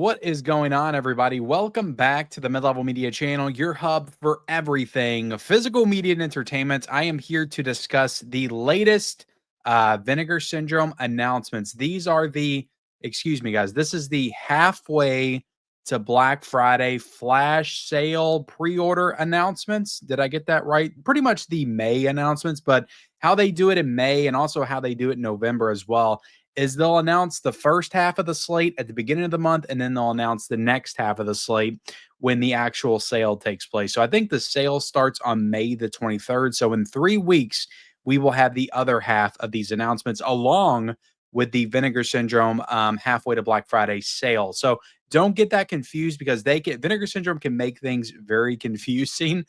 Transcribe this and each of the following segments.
What is going on, everybody? Welcome back to the Mid-Level Media channel, your hub for everything physical media and entertainment. I am here to discuss the latest Vinegar Syndrome announcements. These are the, excuse me, guys, this is the halfway to Black Friday flash sale pre-order announcements. Did I get that right? Pretty much the May announcements, but how they do it in May and also how they do it in November as well is they'll announce the first half of the slate at the beginning of the month, and then they'll announce the next half of the slate when the actual sale takes place. So I think the sale starts on May the 23rd. So in 3 weeks, we will have the other half of these announcements along with the Vinegar Syndrome halfway to Black Friday sale. So don't get that confused because Vinegar Syndrome can make things very confusing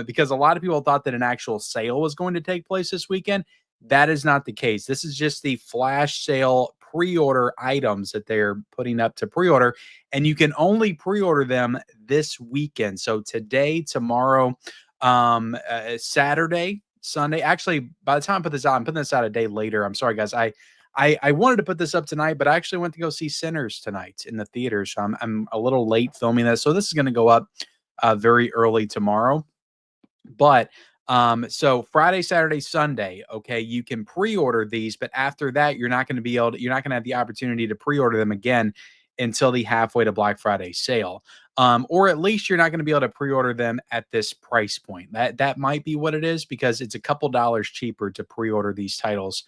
because a lot of people thought that an actual sale was going to take place this weekend. That is not the case. This is just the flash sale pre-order items that they're putting up to pre-order, and you can only pre-order them this weekend. So today, tomorrow, Saturday, Sunday. Actually, by the time I put this out, I'm putting this out a day later. I'm sorry, guys. I wanted to put this up tonight, but I actually went to go see Sinners tonight in the theater, so I'm a little late filming this. So this is going to go up very early tomorrow. But so Friday, Saturday, Sunday, okay, you can pre-order these, but after that, you're not going to have the opportunity to pre-order them again until the halfway to Black Friday sale. Or at least you're not going to be able to pre-order them at this price point. That might be what it is because it's a couple dollars cheaper to pre-order these titles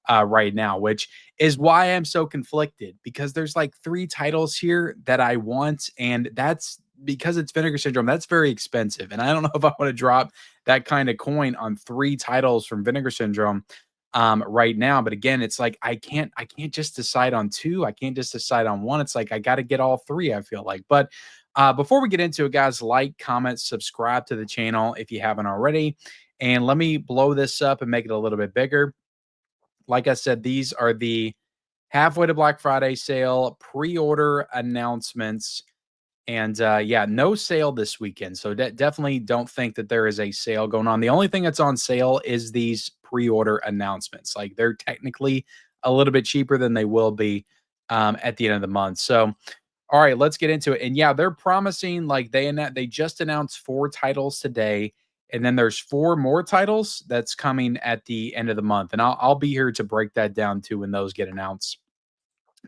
right now, which is why I'm so conflicted because there's like 3 titles here that I want, and that's because it's Vinegar Syndrome. That's very expensive, and I don't know if I want to drop that kind of coin on 3 titles from Vinegar Syndrome right now. But again, it's like I can't just decide on 2. I can't just decide on 1. It's like I got to get all 3. I feel like, but. Before we get into it, guys, like, comment, subscribe to the channel if you haven't already. And let me blow this up and make it a little bit bigger. Like I said, these are the halfway to Black Friday sale pre-order announcements. And yeah, no sale this weekend. So definitely don't think that there is a sale going on. The only thing that's on sale is these pre-order announcements. Like they're technically a little bit cheaper than they will be at the end of the month. So all right, let's get into it. And yeah, they're promising like they just announced 4 titles today, and then there's 4 more titles that's coming at the end of the month. And I'll be here to break that down too when those get announced.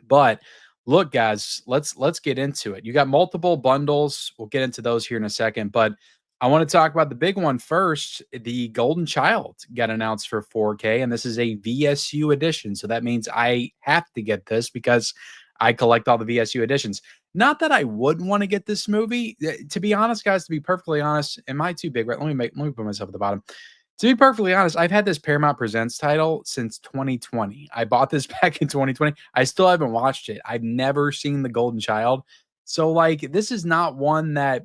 But look, guys, let's get into it. You got multiple bundles. We'll get into those here in a second, but I want to talk about the big one first. The Golden Child got announced for 4K, and this is a VSU edition. So that means I have to get this because I collect all the VSU editions. Not that I wouldn't want to get this movie. To be honest, guys, to be perfectly honest, am I too big? Right? Let me put myself at the bottom. To be perfectly honest, I've had this Paramount Presents title since 2020. I bought this back in 2020. I still haven't watched it. I've never seen The Golden Child. So like this is not one that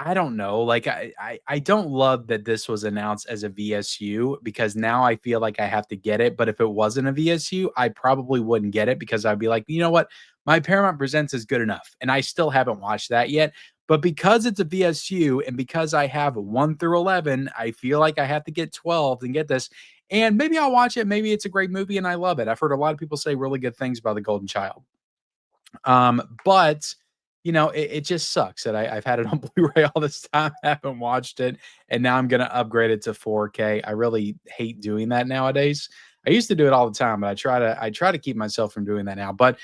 I don't know. Like I don't love that this was announced as a VSU because now I feel like I have to get it. But if it wasn't a VSU, I probably wouldn't get it because I'd be like, you know what? My Paramount Presents is good enough. And I still haven't watched that yet. But because it's a VSU and because I have 1 through 11, I feel like I have to get 12 and get this. And maybe I'll watch it. Maybe it's a great movie and I love it. I've heard a lot of people say really good things about The Golden Child. But you know, it just sucks that I've had it on Blu-ray all this time, haven't watched it, and now I'm gonna upgrade it to 4K. I really hate doing that nowadays. I used to do it all the time, but I try to keep myself from doing that now. But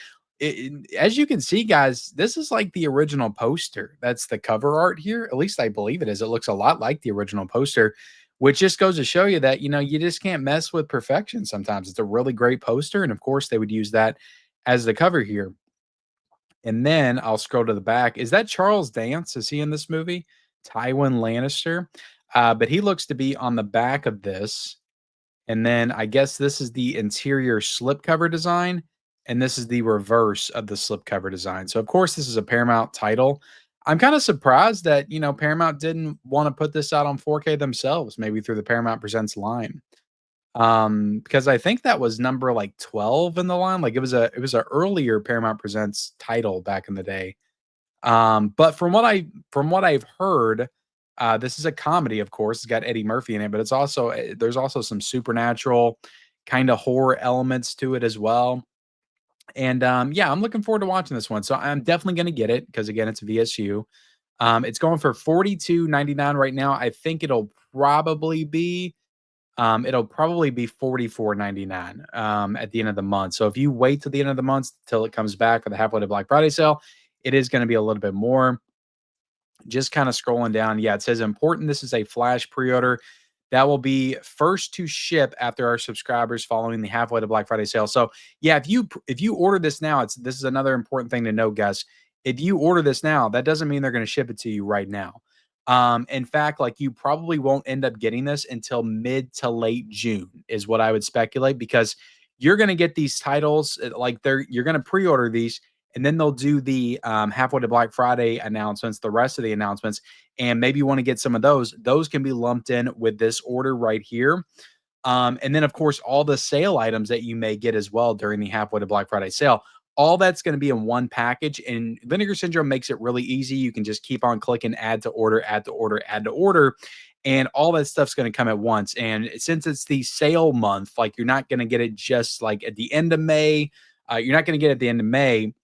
as you can see, guys, this is like the original poster. That's the cover art here. At least I believe it is. It looks a lot like the original poster, which just goes to show you that, you know, you just can't mess with perfection sometimes. It's a really great poster, and of course, they would use that as the cover here. And then I'll scroll to the back. Is that Charles Dance? Is he in this movie? Tywin Lannister. But he looks to be on the back of this. And then I guess this is the interior slipcover design. And this is the reverse of the slipcover design. So, of course, this is a Paramount title. I'm kind of surprised that, you know, Paramount didn't want to put this out on 4K themselves, maybe through the Paramount Presents line. Because I think that was number like 12 in the line. Like it was a earlier Paramount Presents title back in the day. But from what I've heard, this is a comedy, of course. It's got Eddie Murphy in it, but it's also there's also some supernatural kind of horror elements to it as well. And yeah, I'm looking forward to watching this one. So I'm definitely going to get it because again, it's a VSU. It's going for 42.99 right now. I think it'll probably be 44.99 at the end of the month. So if you wait till the end of the month till it comes back for the halfway to Black Friday sale, it is going to be a little bit more. Just kind of scrolling down. Yeah, it says important. This is a flash pre-order that will be first to ship after our subscribers following the halfway to Black Friday sale. So yeah, if you order this now, this is another important thing to know, guys. If you order this now, that doesn't mean they're going to ship it to you right now. In fact, like you probably won't end up getting this until mid to late June, is what I would speculate, because you're going to get these titles like you're going to pre-order these, and then they'll do the halfway to Black Friday announcements, the rest of the announcements, and maybe you want to get some of those. Those can be lumped in with this order right here. And then, of course, all the sale items that you may get as well during the halfway to Black Friday sale. All that's going to be in one package. And Vinegar Syndrome makes it really easy. You can just keep on clicking add to order, add to order, add to order. And all that stuff's going to come at once. And since it's the sale month, like you're not going to get it just like at the end of May. You're not going to get it at the end of May.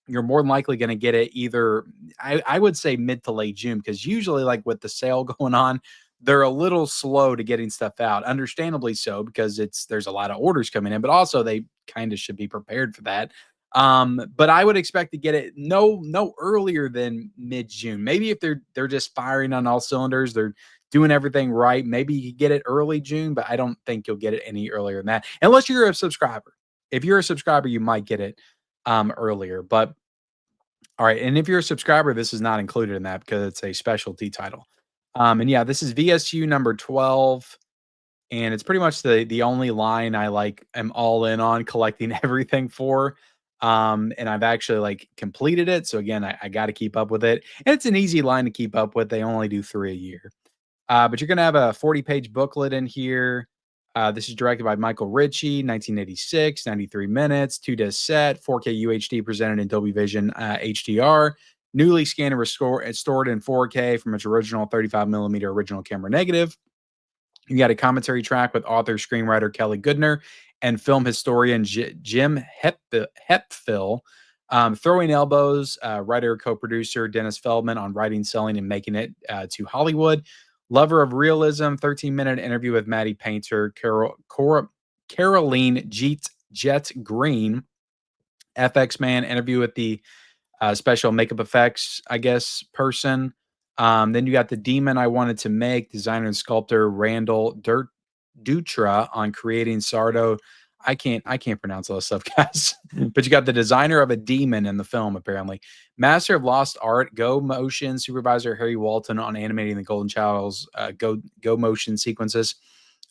You're more than likely going to get it either, I would say mid to late June, because usually, like with the sale going on, they're a little slow to getting stuff out. Understandably so, because there's a lot of orders coming in, but also they kind of should be prepared for that. But I would expect to get it no earlier than mid June. Maybe if they're just firing on all cylinders, they're doing everything right. Maybe you get it early June, but I don't think you'll get it any earlier than that, unless you're a subscriber. If you're a subscriber, you might get it earlier. But all right, and if you're a subscriber, this is not included in that because it's a specialty title. And yeah, this is VSU number 12, and it's pretty much the only line I like am all in on collecting everything for. And I've actually like completed it. So again, I got to keep up with it. And it's an easy line to keep up with. They only do 3 a year. But you're going to have a 40-page booklet in here. This is directed by Michael Ritchie, 1986, 93 minutes, 2-disc set, 4K UHD presented in Dolby Vision HDR, newly scanned and restored and stored in 4K from its original 35 millimeter original camera negative. You got a commentary track with author, screenwriter Kelly Goodner and film historian Jim Hepfill. Throwing elbows, writer, co-producer Dennis Feldman on writing, selling, and making it to Hollywood. Lover of realism, 13-minute interview with Maddie Painter, Caroline Jet Green, FX Man, interview with the special makeup effects, I guess, person. Then you got the demon I wanted to make, designer and sculptor Randall Dutra on creating Sardo. I can't pronounce all this stuff, guys. But you got the designer of a demon in the film, apparently. Master of Lost Art, Go Motion supervisor Harry Walton on animating the Golden Child's Go Motion sequences.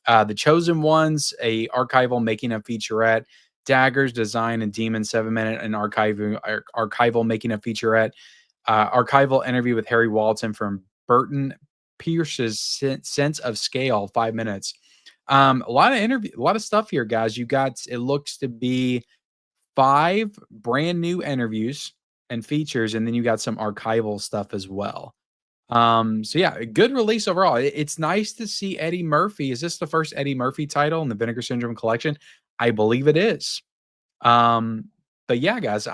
The Chosen Ones, a archival making a featurette. Daggers, design and demon 7-minute and archival making a featurette. Archival interview with Harry Walton from Burton Pierce's Sense of Scale, 5 minutes. A lot of stuff here, guys. It looks to be 5 brand new interviews and features, and then you got some archival stuff as well. So yeah, a good release overall. It's nice to see Eddie Murphy. Is this the first Eddie Murphy title in the Vinegar Syndrome collection? I believe it is. But yeah, guys,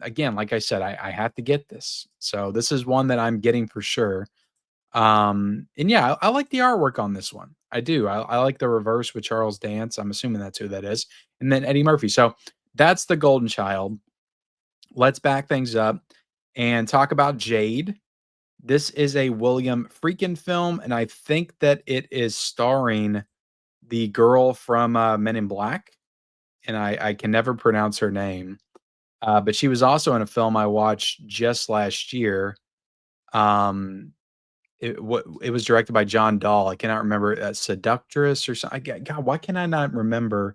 again, like I said, I have to get this. So this is one that I'm getting for sure. And yeah, I like the artwork on this one. I do. I like the reverse with Charles Dance. I'm assuming that's who that is. And then Eddie Murphy. So that's the Golden Child. Let's back things up and talk about Jade. This is a William Friedkin film, and I think that it is starring the girl from Men in Black, and I can never pronounce her name. But she was also in a film I watched just last year. It was directed by John Dahl. I cannot remember, Seductress or something. God, why can I not remember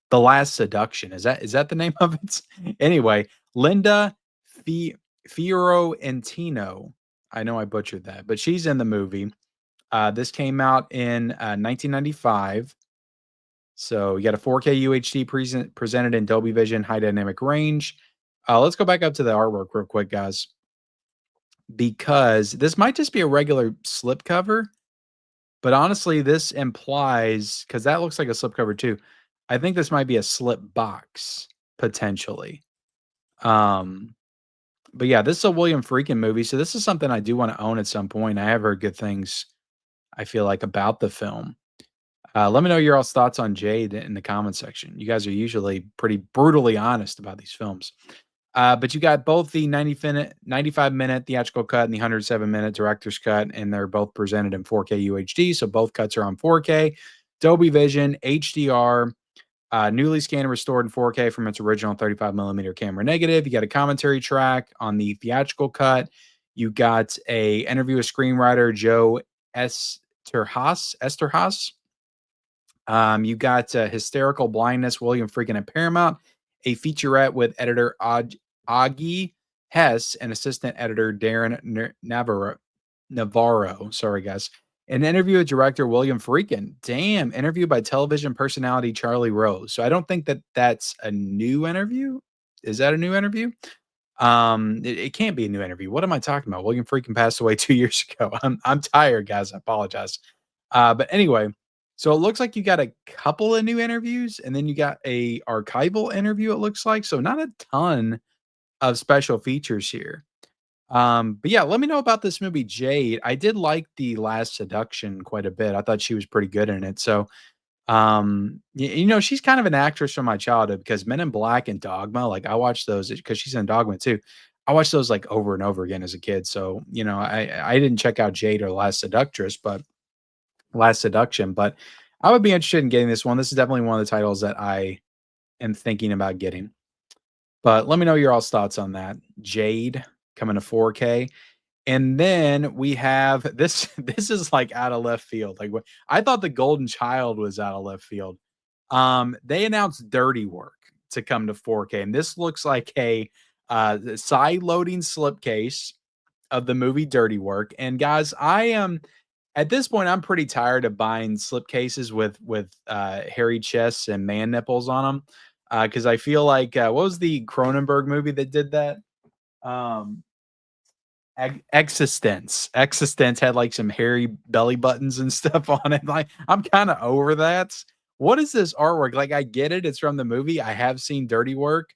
The Last Seduction? Is that the name of it? Anyway, Linda Fiorentino. I know I butchered that, but she's in the movie. This came out in 1995. So you got a 4K UHD presented in Dolby Vision high dynamic range. Let's go back up to the artwork real quick, guys, because this might just be a regular slipcover, but honestly, this implies, because that looks like a slipcover too. I think this might be a slip box potentially. Um, but yeah, this is a William Freakin movie, so this is something I do want to own at some point. I have heard good things, I feel like, about the film. Let me know your all's thoughts on Jade in the comment section. You guys are usually pretty brutally honest about these films. But you got both the 95-minute theatrical cut and the 107-minute director's cut, and they're both presented in 4K UHD. So both cuts are on 4K, Dolby Vision, HDR, newly scanned and restored in 4K from its original 35 millimeter camera negative. You got a commentary track on the theatrical cut. You got a interview with screenwriter Joe Esterhaas. You got Hysterical Blindness, William Freakin at Paramount, a featurette with editor Augie Hess and assistant editor Darren Navarro. Sorry, guys. An interview with director William Freakin. Damn, interview by television personality Charlie Rose. So I don't think that that's a new interview. Is that a new interview? It can't be a new interview. What am I talking about? William Freakin passed away 2 years ago. I'm tired, guys. I apologize. But anyway, so it looks like you got a couple of new interviews, and then you got a archival interview. It looks like so not a ton of special features here. But yeah, let me know about this movie Jade. I did like The Last Seduction quite a bit. I thought she was pretty good in it. So, she's kind of an actress from my childhood because Men in Black and Dogma, like I watched those because she's in Dogma too. I watched those like over and over again as a kid. So, I didn't check out Jade or Last Seduction, but I would be interested in getting this one. This is definitely one of the titles that I am thinking about getting. But let me know your all's thoughts on that. Jade coming to 4K. And then we have this. This is like out of left field. Like I thought the Golden Child was out of left field. They announced Dirty Work to come to 4K, and this looks like a side loading slipcase of the movie Dirty Work. And guys, I am at this point I'm pretty tired of buying slipcases with hairy chests and man nipples on them. Because I feel like what was the Cronenberg movie that did that? Um, Existence. Existence had like some hairy belly buttons and stuff on it. Like I'm kind of over that. What is this artwork? Like I get it, it's from the movie. I have seen Dirty Work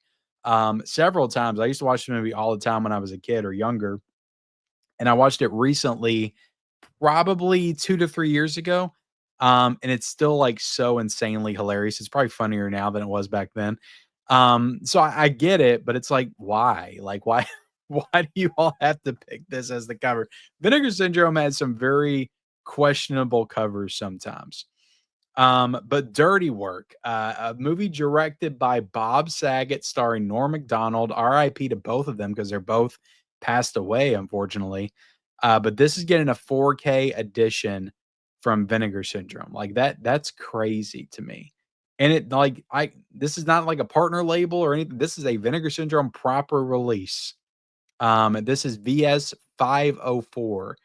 several times. I used to watch the movie all the time when I was a kid or younger, and I watched it recently, probably 2 to 3 years ago. And it's still like so insanely hilarious. It's probably funnier now than it was back then. So I get it, but it's like, why? Like, why? Why do you all have to pick this as the cover? Vinegar Syndrome has some very questionable covers sometimes. But Dirty Work, a movie directed by Bob Saget, starring Norm Macdonald. R.I.P. to both of them because they're both passed away, unfortunately. But this is getting a 4K edition from Vinegar Syndrome. Like that's crazy to me. And it like this is not like a partner label or anything. This is a Vinegar Syndrome proper release. This is VS 504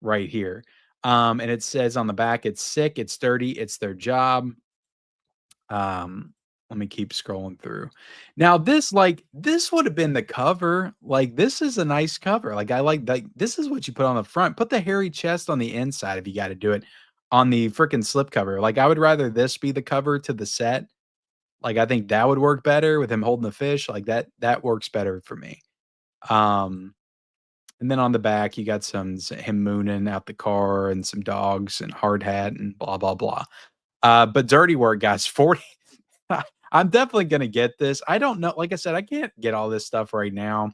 right here. And it says on the back, it's sick, it's dirty, it's their job. Let me keep scrolling through. Now, this would have been the cover. Like, this is a nice cover. Like, I like this is what you put on the front. Put the hairy chest on the inside if you got to do it on the freaking slip cover. Like, I would rather this be the cover to the set. Like, I think that would work better with him holding the fish. Like that works better for me. Um, and then on the back, you got him mooning out the car and some dogs and hard hat and blah blah blah. But Dirty Work, guys, 40. I'm definitely gonna get this. I don't know. Like I said, I can't get all this stuff right now.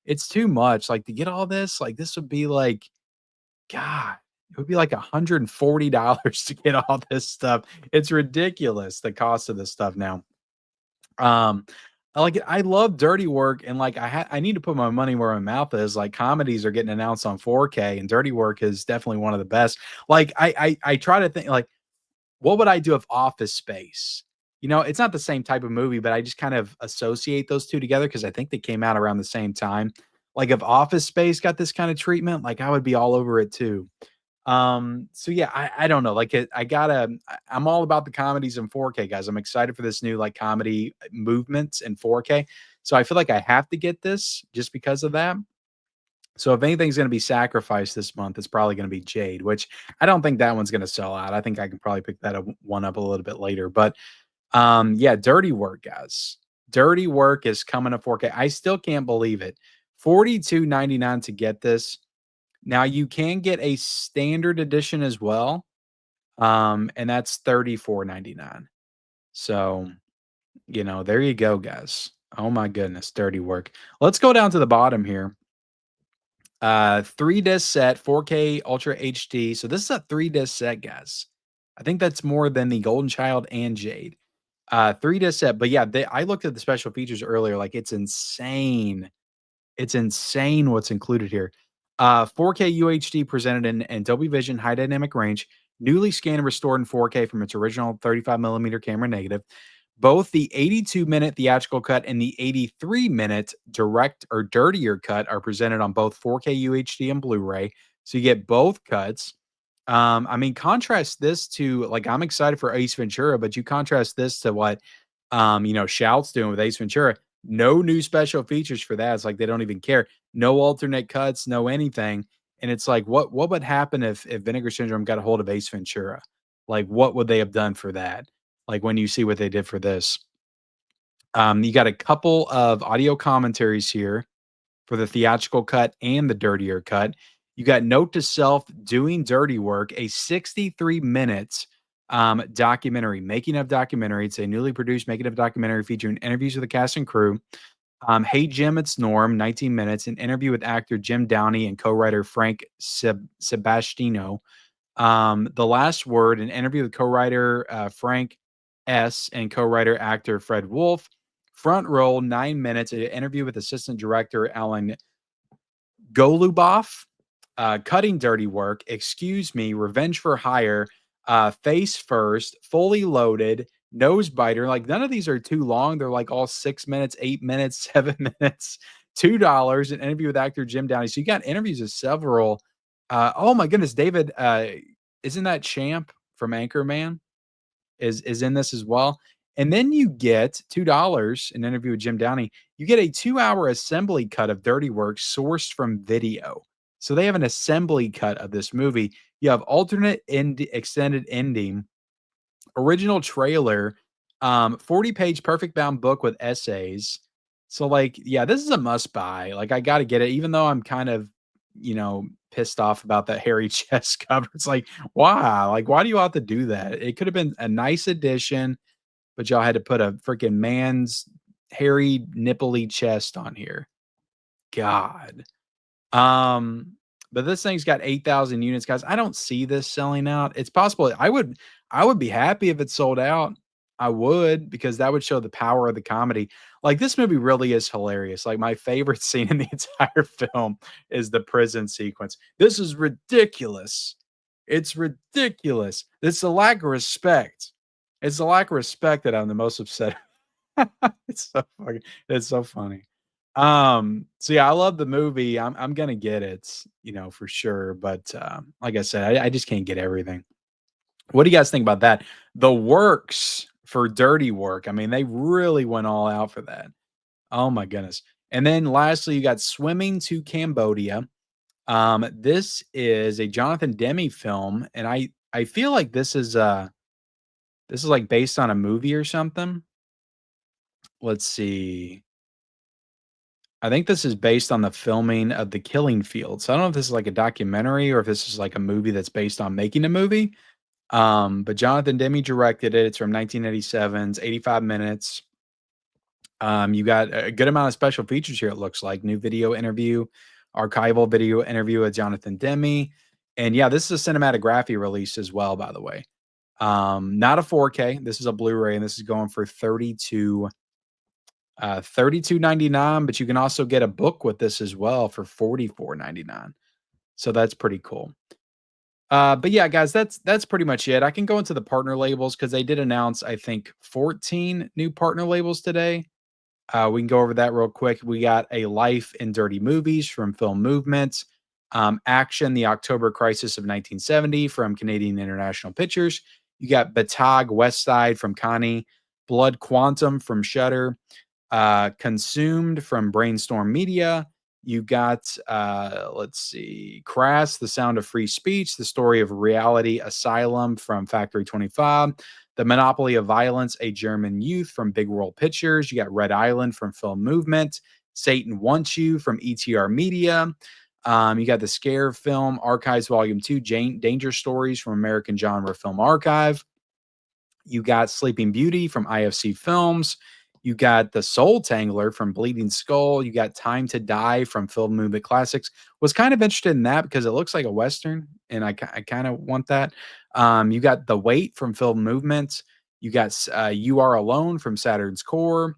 It's too much. Like to get all this, like this would be like, God, it would be like $140 to get all this stuff. It's ridiculous the cost of this stuff now. Um, I love Dirty Work, and like I need to put my money where my mouth is. Like comedies are getting announced on 4K, and Dirty Work is definitely one of the best. Like I try to think like, what would I do if Office Space? It's not the same type of movie, but I just kind of associate those two together because I think they came out around the same time. Like if Office Space got this kind of treatment, like I would be all over it too. So yeah, I don't know. Like I'm all about the comedies in 4K, guys. I'm excited for this new like comedy movements in 4K. So I feel like I have to get this just because of that. So if anything's going to be sacrificed this month, it's probably going to be Jade, which I don't think that one's going to sell out. I think I can probably pick that one up a little bit later. But yeah, Dirty Work, guys. Dirty Work is coming to 4K. I still can't believe it. $42.99 to get this. Now you can get a standard edition as well. And that's $34.99. So, there you go, guys. Oh my goodness, Dirty Work. Let's go down to the bottom here. 3 disc set, 4K Ultra HD. So this is a 3 disc set, guys. I think that's more than the Golden Child and Jade. 3 disc set, but yeah, I looked at the special features earlier. Like it's insane. It's insane what's included here. 4K UHD presented in Dolby Vision high dynamic range, newly scanned and restored in 4K from its original 35 millimeter camera negative. Both the 82-minute theatrical cut and the 83-minute direct or dirtier cut are presented on both 4K UHD and Blu-ray. So you get both cuts. I mean, contrast this to like I'm excited for Ace Ventura, but you contrast this to what Shout's doing with Ace Ventura. No new special features for that. It's like they don't even care. No alternate cuts, no anything. And it's like, what would happen if Vinegar Syndrome got a hold of Ace Ventura? Like, what would they have done for that? Like when you see what they did for this. You got a couple of audio commentaries here for the theatrical cut and the dirtier cut. You got Note to Self Doing Dirty Work, a 63 minutes documentary, making of documentary. It's a newly produced making of documentary featuring interviews with the cast and crew. Hey Jim, It's Norm, 19 minutes, an interview with actor Jim Downey and co-writer Frank Sebastiano. The Last Word, an interview with co-writer Frank S. and co-writer actor Fred Wolf. Front Row, 9 minutes, an interview with assistant director Alan Goluboff. Cutting Dirty Work, Excuse Me, Revenge for Hire, Face First, Fully Loaded, Nosebiter. Like none of these are too long. They're like all 6 minutes, 8 minutes, 7 minutes, $2. An interview with actor Jim Downey. So you got interviews of several. Oh my goodness, David, isn't that Champ from Anchorman is in this as well? And then you get $2, an interview with Jim Downey. You get a 2-hour assembly cut of Dirty Work sourced from video. So they have an assembly cut of this movie. You have alternate extended ending, original trailer, 40-page perfect bound book with essays. So like, yeah, this is a must buy. Like I got to get it, even though I'm kind of, pissed off about that hairy chest cover. It's like, why? Like, why do you have to do that? It could have been a nice addition, but y'all had to put a freaking man's hairy nipply chest on here. God. But this thing's got 8,000 units, guys. I don't see this selling out. It's possible. I would be happy if it sold out. I would, because that would show the power of the comedy. Like this movie really is hilarious. Like my favorite scene in the entire film is the prison sequence. This is ridiculous. It's ridiculous. It's a lack of respect. It's a lack of respect that I'm the most upset. It's so funny. So yeah, I love the movie. I'm gonna get it, for sure. But like I said, I just can't get everything. What do you guys think about that? The works for Dirty Work. I mean, they really went all out for that. Oh my goodness. And then lastly, you got Swimming to Cambodia. This is a Jonathan Demme film, and I feel like this is like based on a movie or something. Let's see. I think this is based on the filming of The Killing Field. So I don't know if this is like a documentary or if this is like a movie that's based on making a movie. But Jonathan Demme directed it. It's from 1987. It's 85 minutes. You got a good amount of special features here, it looks like. New video interview, archival video interview with Jonathan Demme. And yeah, this is a cinematography release as well, by the way. Not a 4K. This is a Blu-ray, and this is going for $32.99, but you can also get a book with this as well for $44.99. So that's pretty cool. But yeah, guys, that's pretty much it. I can go into the partner labels because they did announce, I think, 14 new partner labels today. We can go over that real quick. We got A Life in Dirty Movies from Film Movement. Action, The October Crisis of 1970 from Canadian International Pictures. You got Batag West Side from Connie. Blood Quantum from Shudder. Consumed from Brainstorm Media. You got, let's see, Crass, The Sound of Free Speech, the story of Reality Asylum from Factory 25, The Monopoly of Violence, A German Youth from Big World Pictures. You got Red Island from Film Movement. Satan Wants You from ETR Media. You got the Scare Film Archives Volume 2, Danger Stories from American Genre Film Archive. You got Sleeping Beauty from IFC Films. You got The Soul Tangler from Bleeding Skull. You got Time to Die from Film Movement Classics. Was kind of interested in that because it looks like a Western, and I kind of want that. You got The Wait from Film Movement. You got You Are Alone from Saturn's Core.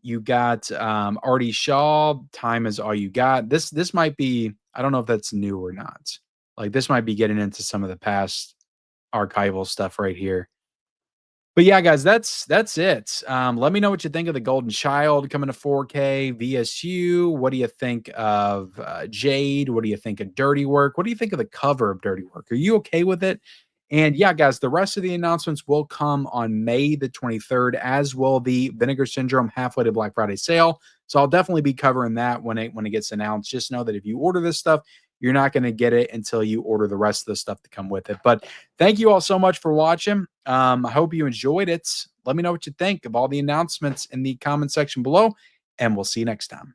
You got Artie Shaw, Time Is All You Got. This might be, I don't know if that's new or not. Like this might be getting into some of the past archival stuff right here. But yeah, guys, that's it. Let me know what you think of the Golden Child coming to 4K VSU. What do you think of Jade? What do you think of Dirty Work? What do you think of the cover of Dirty Work? Are you okay with it? And yeah, guys, the rest of the announcements will come on May the 23rd, as will the Vinegar Syndrome halfway to Black Friday sale. So I'll definitely be covering that when it gets announced. Just know that if you order this stuff, you're not going to get it until you order the rest of the stuff to come with it. But thank you all so much for watching. I hope you enjoyed it. Let me know what you think of all the announcements in the comment section below, and we'll see you next time.